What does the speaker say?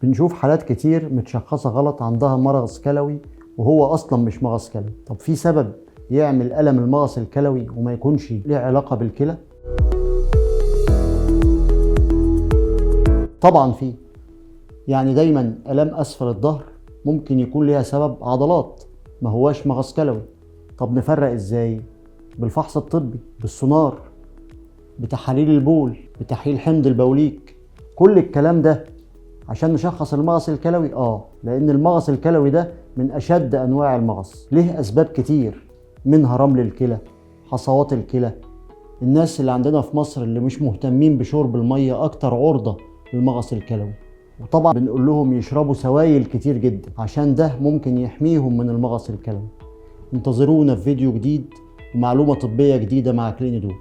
بنشوف حالات كتير متشخصة غلط عندها مغص كلوي وهو أصلا مش مغص كلوي. طب في سبب يعمل ألم المغص الكلوي وما يكونش ليه علاقة بالكلى؟ طبعا في. يعني دايما ألم أسفل الظهر ممكن يكون ليها سبب عضلات، ما هواش مغص كلوي. طب نفرق ازاي؟ بالفحص الطبي، بالسونار، بتحاليل البول، بتحليل حمض البوليك. كل الكلام ده عشان نشخص المغص الكلوي. لان المغص الكلوي ده من اشد انواع المغص، ليه اسباب كتير، منها رمل الكلى، حصوات الكلى. الناس اللي عندنا في مصر اللي مش مهتمين بشرب المية اكتر عرضة للمغص الكلوي، وطبعا بنقول لهم يشربوا سوائل كتير جدا عشان ده ممكن يحميهم من المغص الكلوي. انتظرونا في فيديو جديد ومعلومة طبية جديدة مع كلينيدو.